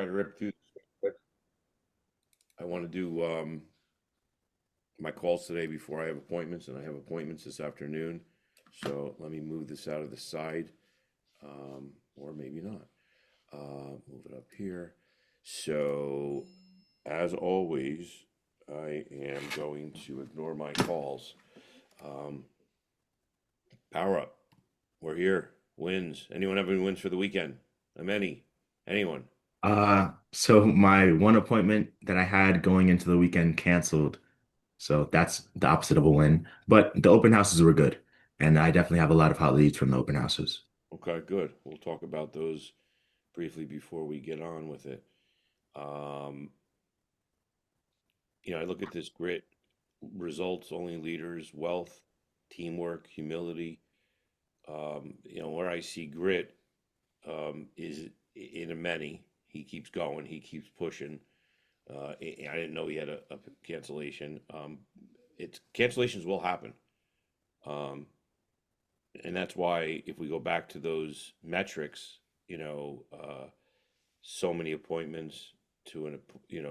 to rip through this quick. I want to do my calls today before I have appointments, and I have appointments this afternoon. So let me move this out of the side, or maybe not. Move it up here. So, as always, I am going to ignore my calls. Um, Power up. We're here. Wins. Anyone have any wins for the weekend? Many. Anyone? So my one appointment that I had going into the weekend canceled. So that's the opposite of a win. But the open houses were good. And I definitely have a lot of hot leads from the open houses. Okay, good. We'll talk about those briefly before we get on with it. Um, I look at this grit, results only leaders, wealth, teamwork, humility. Where I see grit is in a many. He keeps going, he keeps pushing. I didn't know he had a cancellation. It's cancellations will happen. Um, and that's why if we go back to those metrics, so many appointments to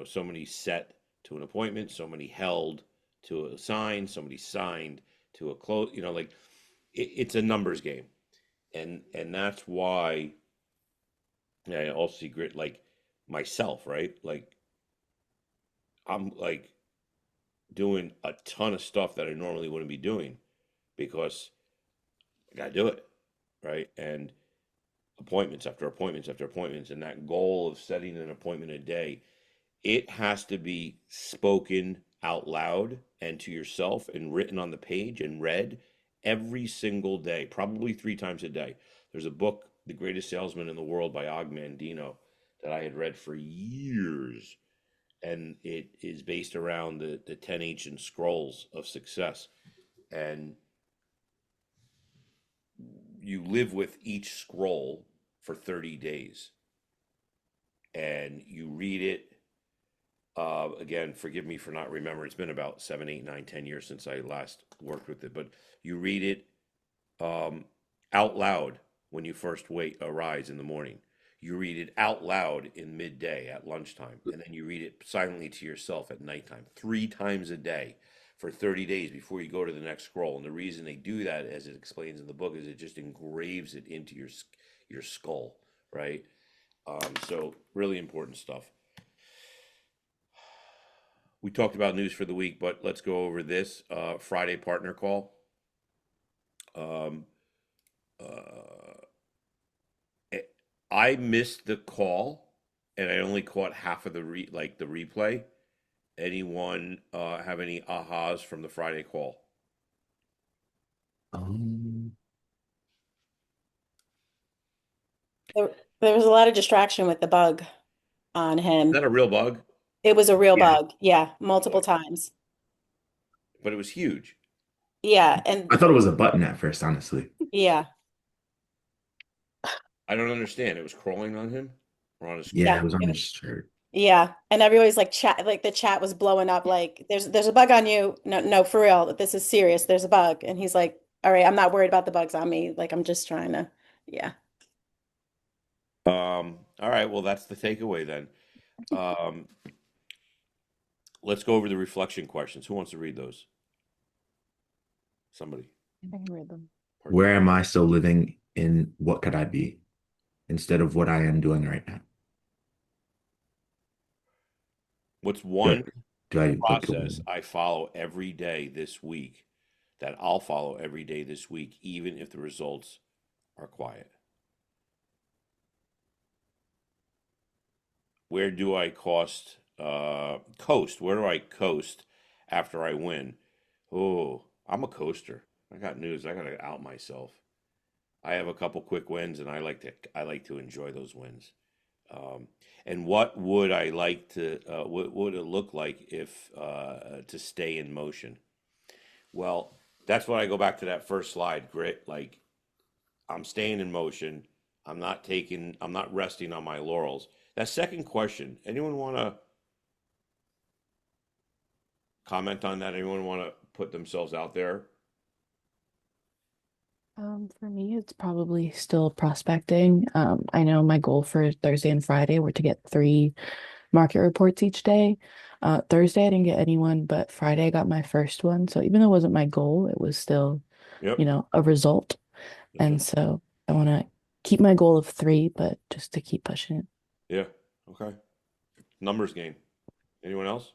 so many set to an appointment, so many held to a sign, so many signed to a close, like it's a numbers game. And that's why I also see grit like myself, right? Like I'm like doing a ton of stuff that I normally wouldn't be doing because I gotta do it, right? And appointments after appointments after appointments, and that goal of setting an appointment a day, it has to be spoken out loud and to yourself and written on the page and read every single day, probably 3 times a day. There's a book, The Greatest Salesman in the World by Og Mandino, that I had read for years. And it is based around the 10 ancient scrolls of success. And you live with each scroll for 30 days and you read it. Again, forgive me for not remembering. It's been about 7, 8, 9, 10 years since I last worked with it, but you read it um, out loud when you first arise in the morning. You read it out loud in midday at lunchtime, and then you read it silently to yourself at nighttime, 3 times a day for 30 days before you go to the next scroll. And the reason they do that, as it explains in the book, is it just engraves it into your skull, right? So really important stuff. We talked about news for the week, but let's go over this Friday partner call. Um, uh, I missed the call, and I only caught half of the replay. Anyone have any ahas from the Friday call? Um, There, there was a lot of distraction with the bug on Is him. that a real bug? It was a real yeah, bug. Yeah, Okay. multiple times. But it was huge. Yeah, I and thought it was a button at first, honestly. yeah, I don't understand. It was crawling on him or on his Yeah, yeah, it was on his shirt. yeah. And everybody's like chat, like the chat was blowing up. Like, there's a bug on you. No, no, for real. This is serious. There's a bug. And he's like, all right, I'm not worried about the bugs on me. Like, I'm just trying to, yeah. All right. Well, that's the takeaway then. Um, let's go over the reflection questions. Who wants to read those? Somebody. I can read them. Where am I still living in what could I be instead of what I am doing right now? What's Do, one do I look to process win? I follow every day this week that I'll follow every day this week, even if the results are quiet? Where do I coast? Where do I coast after I win? Oh, I'm a coaster. I got news. I gotta out myself. I have a couple quick wins, and I like to enjoy those wins. Um, and what would I like to? What would it look like if to stay in motion? Well, that's when I go back to that first slide, grit. Like I'm staying in motion. I'm not resting on my laurels. That second question, anyone want to comment on that? Anyone want to put themselves out there? For me, it's probably still prospecting. I know my goal for Thursday and Friday were to get 3 market reports each day. Thursday I didn't get anyone, but Friday I got my first one. So even though it wasn't my goal, it was still, Yep. a result. That's And right. so I want to keep my goal of 3, but just to keep pushing it. Yeah. Okay. Numbers game. Anyone else?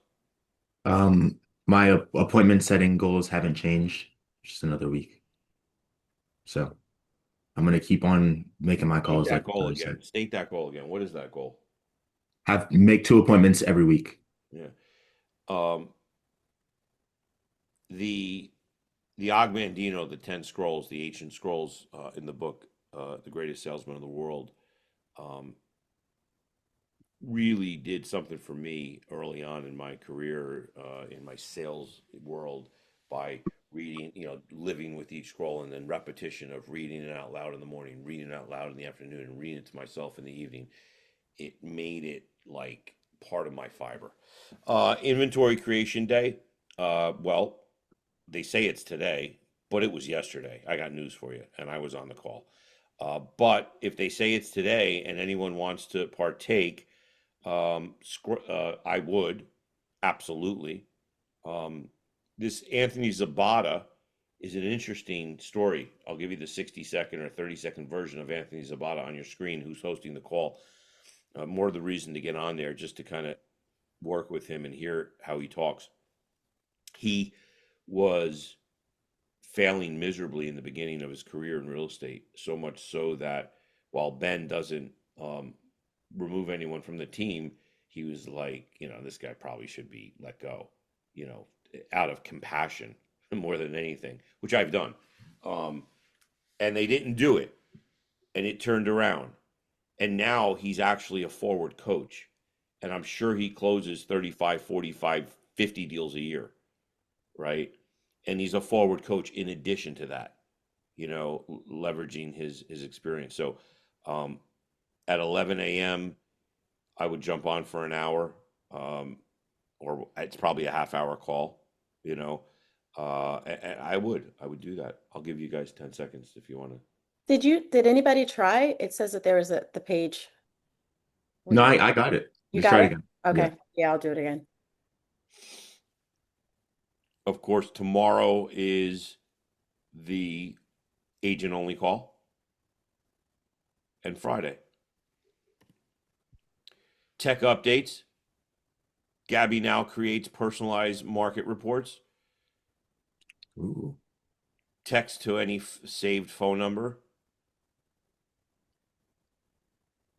My appointment setting goals haven't changed. Just another week. So I'm gonna keep on making my State calls that like goal Billy again. said. State that goal again. What is that goal? Make 2 appointments every week. Yeah. Um, the the Ogmandino, the 10 scrolls, the ancient scrolls in the book, The Greatest Salesman of the World, um, really did something for me early on in my career, in my sales world, by reading, living with each scroll and then repetition of reading it out loud in the morning, reading it out loud in the afternoon, and reading it to myself in the evening. It made it like part of my fiber. Inventory creation day. Well, they say it's today, but it was yesterday. I got news for you, and I was on the call. But if they say it's today and anyone wants to partake, I would absolutely. Um, this Anthony Zabata is an interesting story. I'll give you the 60-second or 30-second version of Anthony Zabata on your screen, who's hosting the call. More of the reason to get on there just to kind of work with him and hear how he talks. He was failing miserably in the beginning of his career in real estate, so much so that while Ben doesn't remove anyone from the team, he was like, this guy probably should be let go, you know, out of compassion more than anything, which I've done. Um, and they didn't do it, and it turned around. And now he's actually a forward coach. And I'm sure he closes 35, 45, 50 deals a year, right? And he's a forward coach in addition to that, leveraging his experience. So at 11 a.m., I would jump on for an hour, or it's probably a half-hour call, you know. And I would do that. I'll give you guys 10 seconds if you want to. Did anybody try? It says that there was the page where No, you I got it. you Let's got try it it? again. Yeah. Okay. Yeah, I'll do it again. Of course, tomorrow is the agent only call, and Friday. Tech updates. Gabby now creates personalized market reports. Ooh. Text to any saved phone number.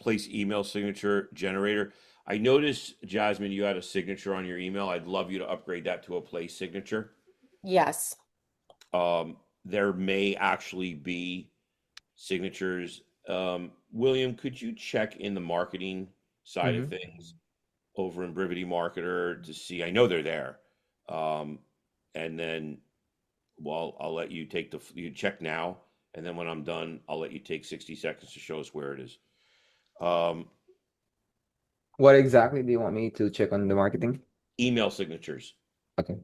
Place email signature generator. I noticed, Jasmine, you had a signature on your email. I'd love you to upgrade that to a place signature. Yes. There may actually be signatures. William, could you check in the marketing side of Hmm. things over in Brivity Marketer to see? I know they're there. And then, well, I'll let you you check now. And then when I'm done, I'll let you take 60 seconds to show us where it is. Um, What exactly do you want me to check on the marketing? email signatures. Okay.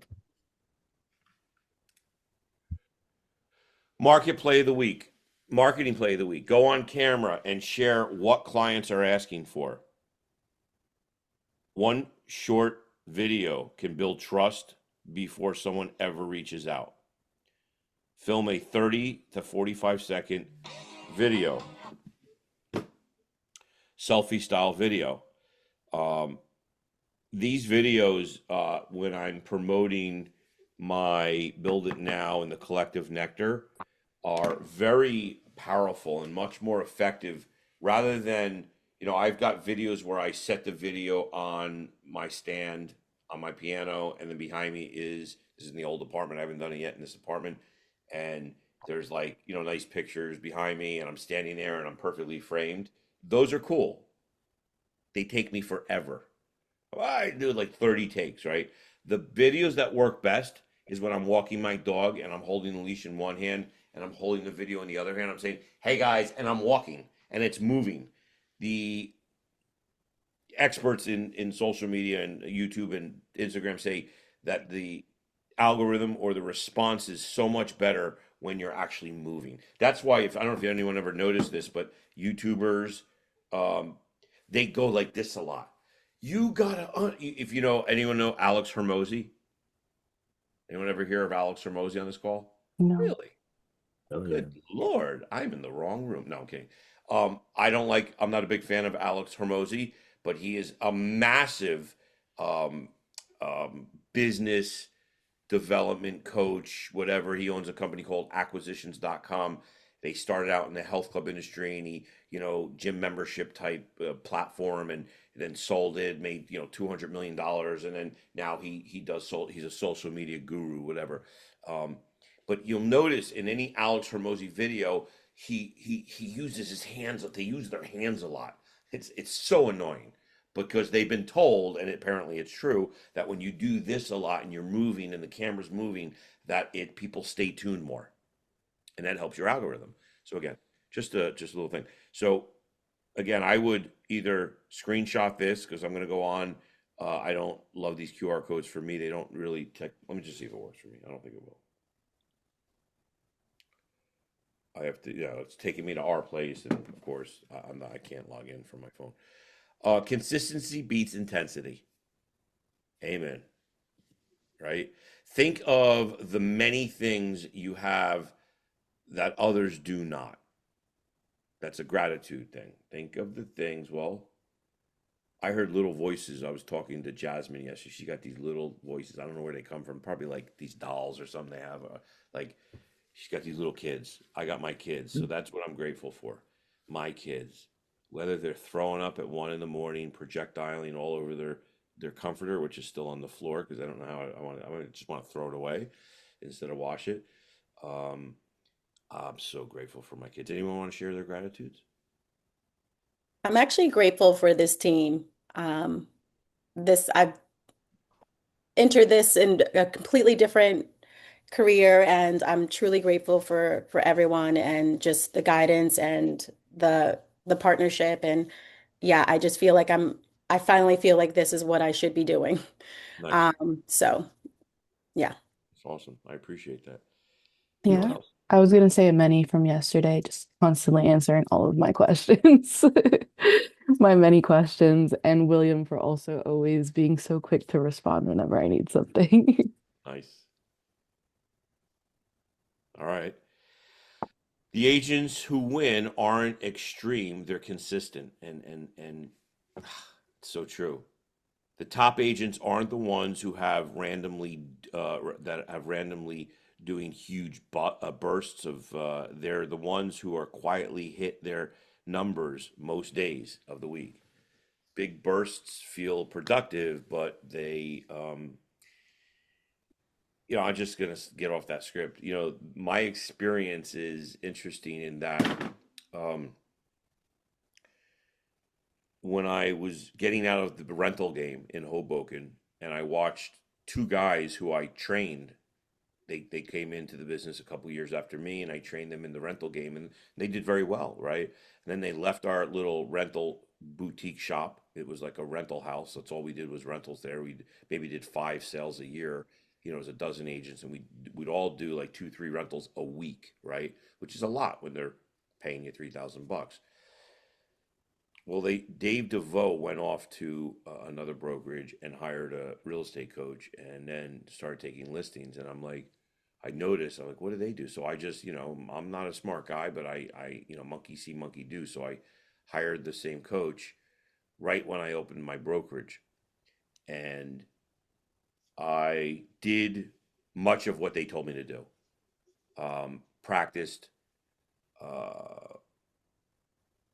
Market play of the week. Marketing play of the week. Go on camera and share what clients are asking for. One short video can build trust before someone ever reaches out. Film a 30 to 45-second video, selfie style video. These videos, when I'm promoting my Build It Now and the Collective Nectar, are very powerful and much more effective rather than, I've got videos where I set the video on my stand on my piano, and then behind me this is in the old apartment. I haven't done it yet in this apartment. And there's like, nice pictures behind me, and I'm standing there and I'm perfectly framed. Those are cool. They take me forever. I do like 30 takes, right? The videos that work best is when I'm walking my dog and I'm holding the leash in one hand and I'm holding the video in the other hand. I'm saying, hey guys, and I'm walking and it's moving. The experts in social media and YouTube and Instagram say that the algorithm or the response is so much better when you're actually moving. That's why, if I don't know if anyone ever noticed this, but YouTubers, um, they go like this a lot. You gotta, if you know anyone know Alex Hermosi? Anyone ever hear of Alex Hermosi on this call? No. Really? Oh yeah. Good Lord, I'm in the wrong room. No, I'm kidding. I'm not a big fan of Alex Hermosi, but he is a massive um, business development coach, whatever. He owns a company called acquisitions.com. They started out in the health club industry and he, gym membership type platform and then sold it, made, $200 million. And then now he's a social media guru, whatever. Um, but you'll notice in any Alex Hermosi video, he uses his hands. They use their hands a lot. It's so annoying because they've been told, and apparently it's true, that when you do this a lot and you're moving and the camera's moving, that people stay tuned more, and that helps your algorithm. So again, just a little thing. So again, I would either screenshot this because I'm going to go on. I don't love these QR codes for me. They don't really tech. Let me just see if it works for me. I don't think it will. I have to, it's taking me to our place, and of course, I can't log in from my phone. Consistency beats intensity. Amen. Right? Think of the many things you have that others do not. That's a gratitude thing. Think of the things. Well, I heard little voices. I was talking to Jasmine yesterday. She got these little voices. I don't know where they come from. Probably like these dolls or something they have. Like she's got these little kids. I got my kids. So that's what I'm grateful for. My kids. Whether they're throwing up at 1 in the morning, projectiling all over their comforter, which is still on the floor because I don't know how I just want to throw it away instead of wash it. I'm so grateful for my kids. Anyone want to share their gratitudes? I'm actually grateful for this team. I've entered this in a completely different career, and I'm truly grateful for everyone and just the guidance and the partnership. And yeah, I just feel like I finally feel like this is what I should be doing. Nice. So yeah. That's awesome. I appreciate that. Anyone Yeah. else? I was gonna say many from yesterday, just constantly answering all of my questions. My many questions, and William for also always being so quick to respond whenever I need something. Nice. All right. The agents who win aren't extreme, they're consistent and it's so true. The top agents aren't the ones who have randomly doing huge bursts of they're the ones who are quietly hit their numbers most days of the week. Big bursts feel productive, but I'm just gonna get off that script. My experience is interesting in that um, when I was getting out of the rental game in Hoboken, and I watched two guys who I trained. They came into the business a couple years after me, and I trained them in the rental game, and they did very well, right? And then they left our little rental boutique shop. It was like a rental house. That's all we did was rentals there. We maybe did 5 sales a year. It was a dozen agents, and we'd all do like 2, 3 rentals a week, right? Which is a lot when they're paying you $3,000. Well, Dave DeVoe went off to another brokerage and hired a real estate coach, and then started taking listings. And I'm like, I noticed, I'm like, what do they do? So I just, I'm not a smart guy, but monkey see, monkey do. So I hired the same coach right when I opened my brokerage, and I did much of what they told me to do. Practiced.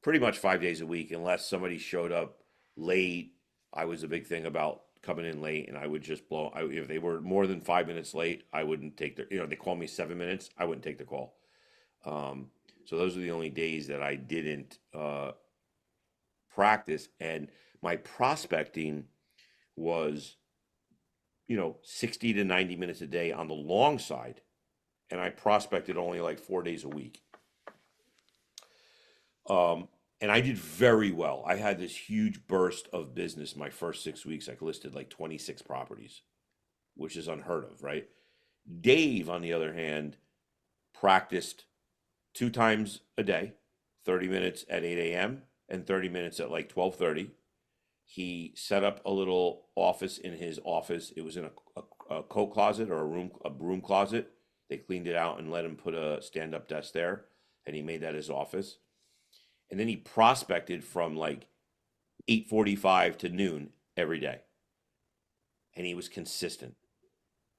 Pretty much 5 days a week, unless somebody showed up late. I was a big thing about coming in late, and I would just blow. If they were more than 5 minutes late, I wouldn't take their. They call me 7 minutes, I wouldn't take the call. So those are the only days that I didn't practice, and my prospecting was, 60 to 90 minutes a day on the long side, and I prospected only like 4 days a week. And I did very well. I had this huge burst of business my first 6 weeks. I listed like 26 properties, which is unheard of, right? Dave, on the other hand, practiced 2 times a day, 30 minutes at 8 a.m. and 30 minutes at like 12:30. He set up a little office in his office. It was in a coat closet or a broom closet. They cleaned it out and let him put a stand-up desk there, and he made that his office. And then he prospected from like 8:45 to noon every day, and he was consistent.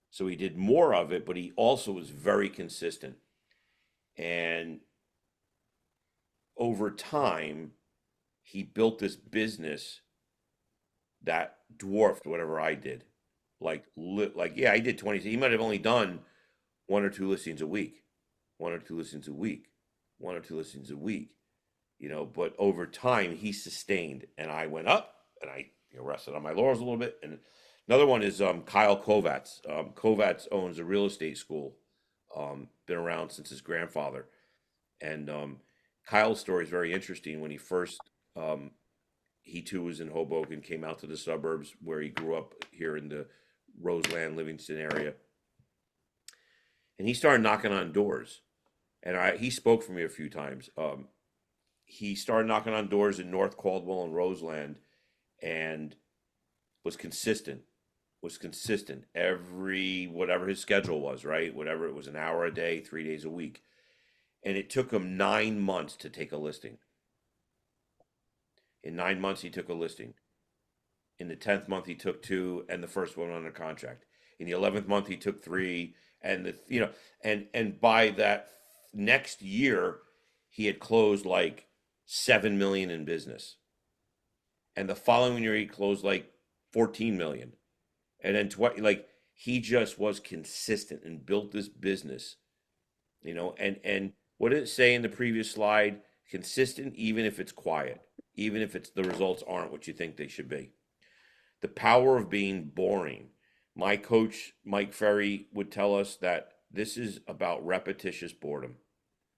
So he did more of it, but he also was very consistent. And over time, he built this business that dwarfed whatever I did. Yeah, I did 20. He might have only done one or two listings a week, one or two listings a week, one or two listings a week, but over time he sustained, and I went up, and I rested on my laurels a little bit. And another one is Kyle Kovacs. Kovacs owns a real estate school, been around since his grandfather. And Kyle's story is very interesting. When he first, he too was in Hoboken, came out to the suburbs where he grew up here in the Roseland, Livingston area. And he started knocking on doors. And he spoke for me a few times. He started knocking on doors in North Caldwell and Roseland, and was consistent. Every, whatever his schedule was, right? Whatever, it was an hour a day, 3 days a week. And it took him 9 months to take a listing. In 9 months, he took a listing. In the 10th month, he took two, and the first one under contract. In the 11th month, he took three, and and by that next year, he had closed like 7 million in business. And the following year, he closed like 14 million. And then he just was consistent and built this business, and what did it say in the previous slide? Consistent, even if it's quiet, even if the results aren't what you think they should be. The power of being boring. My coach, Mike Ferry, would tell us that this is about repetitious boredom.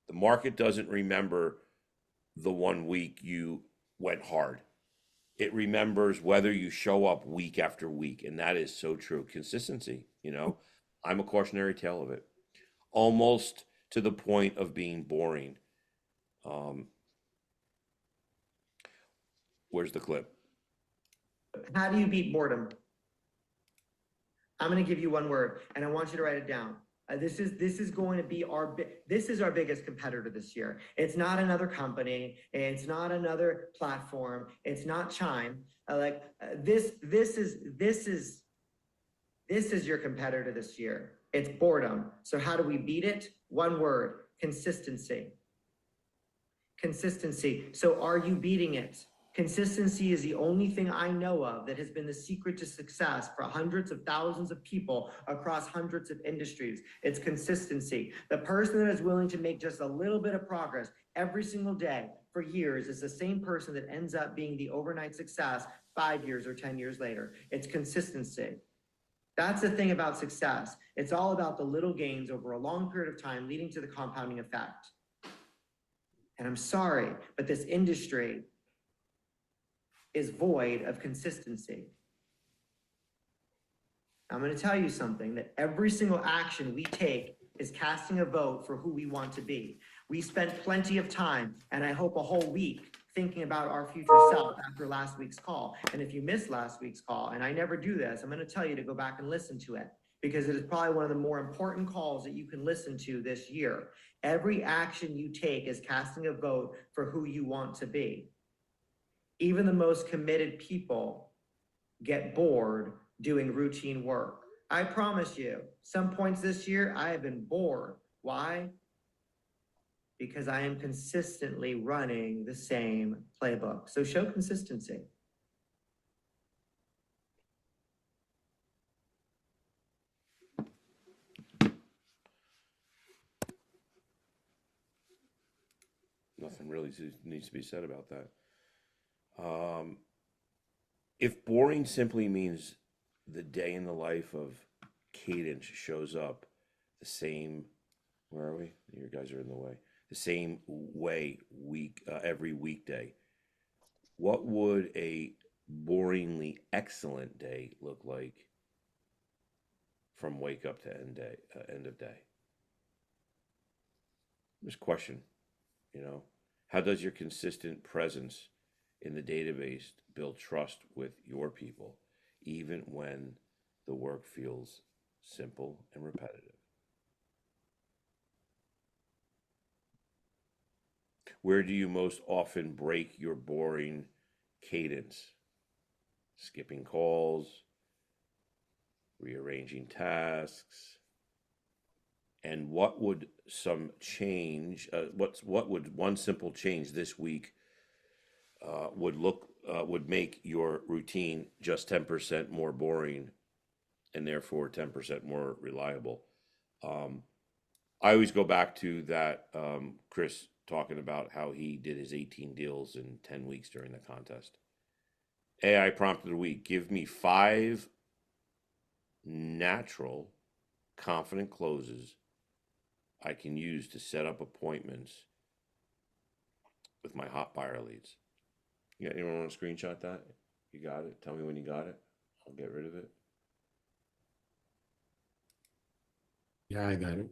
The market doesn't remember the 1 week you went hard. It remembers whether you show up week after week. And that is so true. Consistency, I'm a cautionary tale of it. Almost to the point of being boring. Where's the clip? How do you beat boredom? I'm going to give you one word, and I want you to write it down. This is going to be our biggest competitor this year. It's not another company. It's not another platform. It's not Chime. This is your competitor this year. It's boredom. So how do we beat it? One word: consistency. Consistency. So are you beating it? Consistency is the only thing I know of that has been the secret to success for hundreds of thousands of people across hundreds of industries. It's consistency. The person that is willing to make just a little bit of progress every single day for years is the same person that ends up being the overnight success 5 years or 10 years later. It's consistency. That's the thing about success. It's all about the little gains over a long period of time leading to the compounding effect. And I'm sorry, but this industry is void of consistency. I'm going to tell you something, that every single action we take is casting a vote for who we want to be. We spent plenty of time, and I hope a whole week, thinking about our future self after last week's call. And if you missed last week's call, and I never do this, I'm going to tell you to go back and listen to it, because it is probably one of the more important calls that you can listen to this year. Every action you take is casting a vote for who you want to be. Even the most committed people get bored doing routine work. I promise you, some points this year, I have been bored. Why? Because I am consistently running the same playbook. So show consistency. Nothing really needs to be said about that. If boring simply means the day in the life of Cadence shows up the same, where are we? You guys are in the way. The same way every weekday. What would a boringly excellent day look like from wake up to end of day. Just question, how does your consistent presence in the database build trust with your people, even when the work feels simple and repetitive? Where do you most often break your boring cadence? Skipping calls, rearranging tasks, and what would some change? What would one simple change this week would make your routine just 10% more boring, and therefore 10% more reliable? I always go back to that Chris talking about how he did his 18 deals in 10 weeks during the contest. AI prompt of the week: give me 5 natural, confident closes I can use to set up appointments with my hot buyer leads. Anyone want to screenshot that? You got it? Tell me when you got it. I'll get rid of it. Yeah, I got it.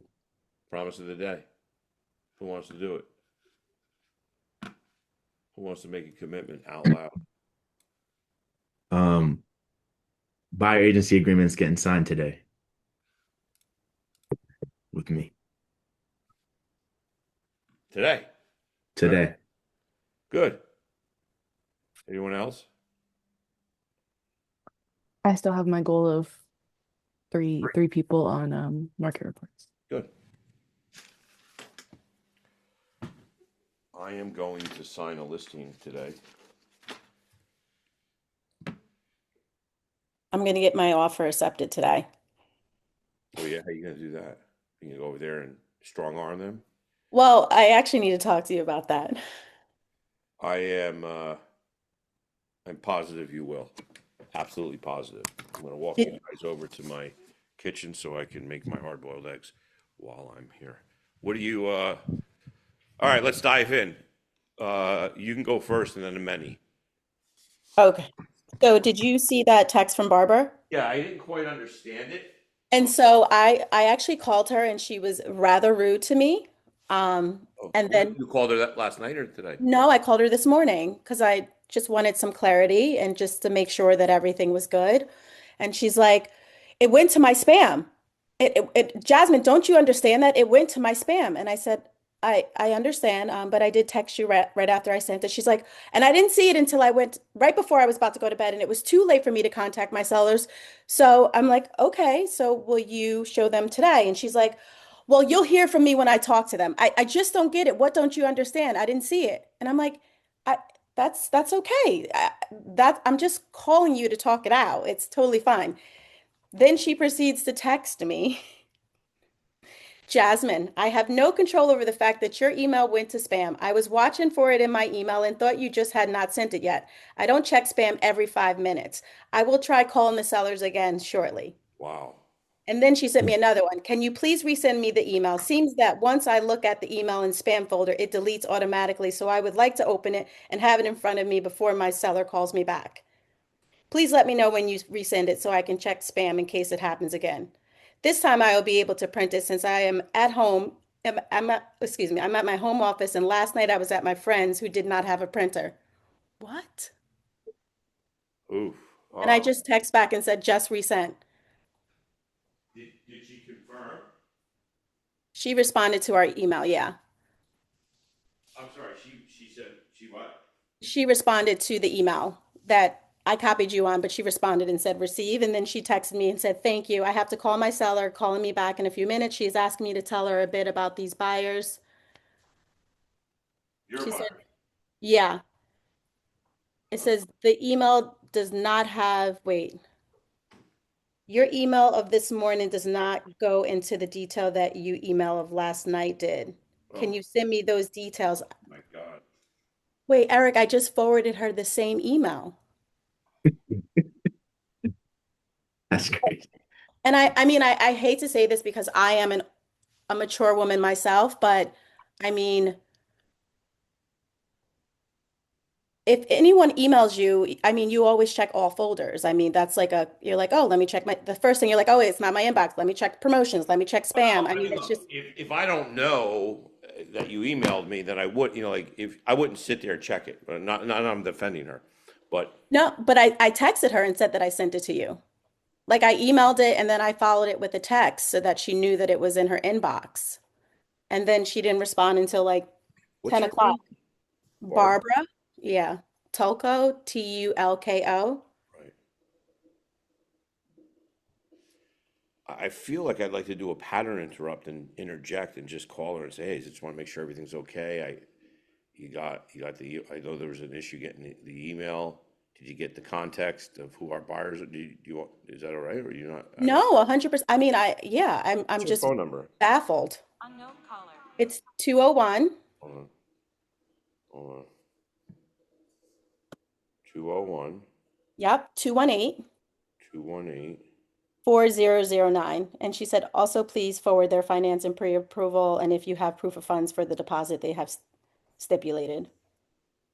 Promise of the day. Who wants to do it? Who wants to make a commitment out loud? Buyer agency agreements getting signed today with me. Today. Today. Good. Anyone else? I still have my goal of three people on market reports. Good. I am going to sign a listing today. I'm going to get my offer accepted today. Oh yeah, how you gonna do that? You gonna go over there and strong arm them? Well, I actually need to talk to you about that. I'm positive you will. Absolutely positive. I'm gonna walk Did- you guys over to my kitchen so I can make my hard-boiled eggs while I'm here. What do you all right, let's dive in. You can go first and then Many. Okay. So did you see that text from Barbara? Yeah, I didn't quite understand it. And so I actually called her and she was rather rude to me. And then You called her that last night or today? no, I called her this morning because I just wanted some clarity and just to make sure that everything was good. And she's like, it went to my spam. Jasmine, don't you understand that? It went to my spam. And I said, I understand, but I did text you right after I sent it. She's like, and I didn't see it until I went right before I was about to go to bed, and it was too late for me to contact my sellers. So I'm like, okay, so will you show them today? And she's like, well, you'll hear from me when I talk to them. I just don't get it. What don't you understand? I didn't see it. And I'm like, I that's okay. I'm just calling you to talk it out. It's totally fine. Then she proceeds to text me. Jasmine, I have no control over the fact that your email went to spam. I was watching for it in my email and thought you just had not sent it yet. I don't check spam every 5 minutes. I will try calling the sellers again shortly. Wow. And then she sent me another one. Can you please resend me the email? Seems that once I look at the email in spam folder, it deletes automatically. So I would like to open it and have it in front of me before my seller calls me back. Please let me know when you resend it so I can check spam in case it happens again. This time I will be able to print it since I am at home. Excuse me, I'm at my home office, and last night I was at my friend's who did not have a printer. What? Oof. And I just text back and said, just resent. Did she confirm? She responded to our email, yeah. I'm sorry, she said she what? She responded to the email that I copied you on, but she responded and said receive. And then she texted me and said, thank you. I have to call my seller, calling me back in a few minutes. She's asking me to tell her a bit about these buyers. Your She buyer. said, yeah. It says the email does not have, wait. Your email of this morning does not go into the detail that you email of last night did. Can Oh. you send me those details? My God. Wait, Eric, I just forwarded her the same email. That's crazy. And I mean, I hate to say this because I am a mature woman myself, but I mean, if anyone emails you, I mean, you always check all folders. I mean, that's like you're like, oh, let me check the first thing you're like, oh, it's not my inbox. Let me check promotions. Let me check spam. Well, I I mean, mean, it's look, just, if I don't know that you emailed me, then I would, like, if I wouldn't sit there and check it, but not I'm defending her, but no, but I texted her and said that I sent it to you. Like I emailed it and then I followed it with a text so that she knew that it was in her inbox. And then she didn't respond until like what's 10 your o'clock. name? Barbara? Barbara, yeah. Tulko, Tulko. Right. I feel like I'd like to do a pattern interrupt and interject and just call her and say, hey, just want to make sure everything's okay. You got I know there was an issue getting the email. Did you get the context of who our buyers are? Do you want, is that all right? Or you not? I don't, No, 100%. I mean, I'm what's your just phone number? baffled. Unknown caller. It's 201. Hold on. Hold on. 201 Yep, 218 218. 4009. And she said, also please forward their finance and pre-approval. And if you have proof of funds for the deposit they have stipulated.